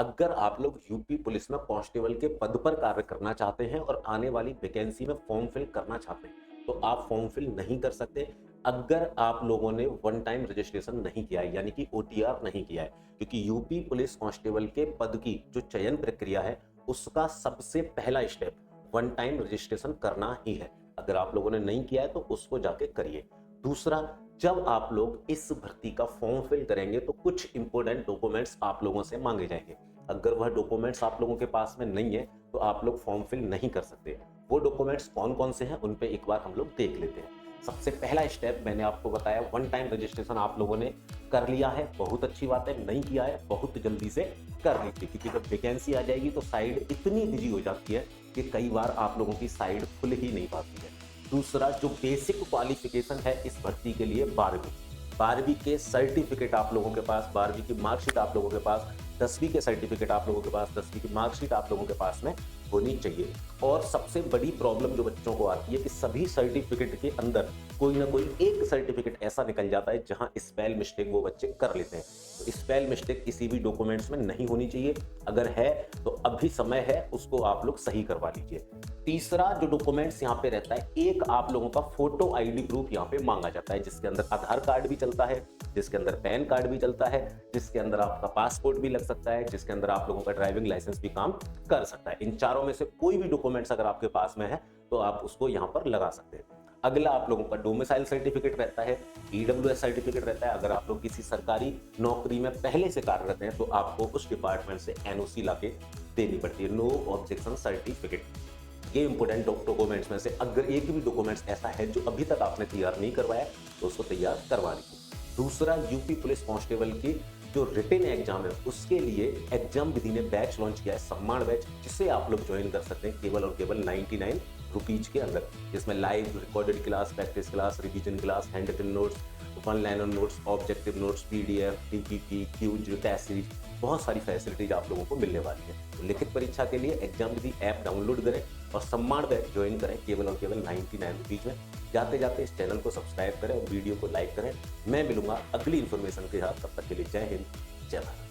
अगर आप लोग यूपी पुलिस में कांस्टेबल के पद पर कार्य करना चाहते हैं और आने वाली वैकेंसी में फॉर्म फिल करना चाहते हैं तो आप फॉर्म फिल नहीं कर सकते अगर आप लोगों ने वन टाइम रजिस्ट्रेशन नहीं किया है, यानी कि ओटीआर नहीं किया है। क्योंकि यूपी पुलिस कांस्टेबल के पद की जो चयन प्रक्रिया है उसका सबसे पहला स्टेप वन टाइम रजिस्ट्रेशन करना ही है। अगर आप लोगों ने नहीं किया है तो उसको जाके करिए। दूसरा, जब आप लोग इस भर्ती का फॉर्म फिल करेंगे तो कुछ इंपॉर्टेंट डॉक्यूमेंट्स आप लोगों से मांगे जाएंगे। अगर वह डॉक्यूमेंट्स आप लोगों के पास में नहीं है तो आप लोग फॉर्म फिल नहीं कर सकते। वो डॉक्यूमेंट्स कौन कौन से हैं उन पे एक बार हम लोग देख लेते हैं। सबसे पहला स्टेप मैंने आपको बताया, वन टाइम रजिस्ट्रेशन आप लोगों ने कर लिया है, बहुत अच्छी बात है। नहीं किया है बहुत जल्दी से कर लीजिए, क्योंकि जब वैकेंसी आ जाएगी तो साइड इतनी बिजी हो जाती है कि कई बार आप लोगों की साइड खुल ही नहीं पाती है। दूसरा, जो बेसिक क्वालिफिकेशन है इस भर्ती के लिए 12वीं के सर्टिफिकेट आप लोगों के पास, 12वीं की मार्कशीट आप लोगों के पास, 10वीं के सर्टिफिकेट आप लोगों के पास, 10वीं की मार्कशीट आप लोगों के पास में होनी चाहिए। और सबसे बड़ी प्रॉब्लम जो बच्चों को आती है कि सभी सर्टिफिकेट के अंदर कोई ना कोई एक सर्टिफिकेट ऐसा निकल जाता है जहां स्पेल मिस्टेक वो बच्चे कर लेते हैं। तो स्पेल मिस्टेक किसी भी डॉक्यूमेंट्स में नहीं होनी चाहिए। अगर है तो अभी समय है, उसको आप लोग सही करवा लीजिए। तीसरा जो डॉक्यूमेंट्स यहाँ पे रहता है, एक आप लोगों का फोटो आईडी प्रूफ यहाँ पे मांगा जाता है, जिसके अंदर आधार कार्ड भी चलता है, जिसके अंदर पैन कार्ड भी चलता है, जिसके अंदर आपका पासपोर्ट भी लग सकता है, जिसके अंदर आप लोगों का ड्राइविंग लाइसेंस भी काम कर सकता है। इन चारों में से कोई भी डॉक्यूमेंट्स अगर आपके पास में है तो आप उसको यहाँ पर लगा सकते हैं। अगला आप लोगों का डोमिसाइल सर्टिफिकेट रहता है, ईडब्ल्यूएस सर्टिफिकेट रहता है। अगर आप लोग किसी सरकारी नौकरी में पहले से कार्यरत हैं तो आपको उस डिपार्टमेंट से एनओसी लाके देनी पड़ती है, नो ऑब्जेक्शन सर्टिफिकेट। ये इंपोर्टेंट डॉक्यूमेंट्स में से अगर एक भी डॉक्यूमेंट्स ऐसा है जो अभी तक आपने तैयार नहीं करवाया तो उसको तैयार करवा लीजिए। दूसरा, यूपी पुलिस कांस्टेबल की जो रिटन एग्जाम है उसके लिए एग्जाम विधि ने बैच लॉन्च किया है, सम्मान बैच, जिसे आप लोग ज्वाइन कर सकते हैं केवल और केवल 99 रुपीज के अंदर। जिसमें live recorded class, practice class, revision class, hand written notes, one liner notes, objective notes, PDF, DPP, quiz, test series, बहुत सारी फैसिलिटीज आप लोगों को मिलने वाली है। तो लिखित परीक्षा के लिए एग्जाम विधि ऐप डाउनलोड करें और सम्मान बैच ज्वाइन करें केवल और केवल 99 रुपीज में। जाते जाते इस चैनल को सब्सक्राइब करें और वीडियो को लाइक करें। मैं मिलूंगा अगली इन्फॉर्मेशन के साथ, तब तक के लिए जय हिंद, जय भारत।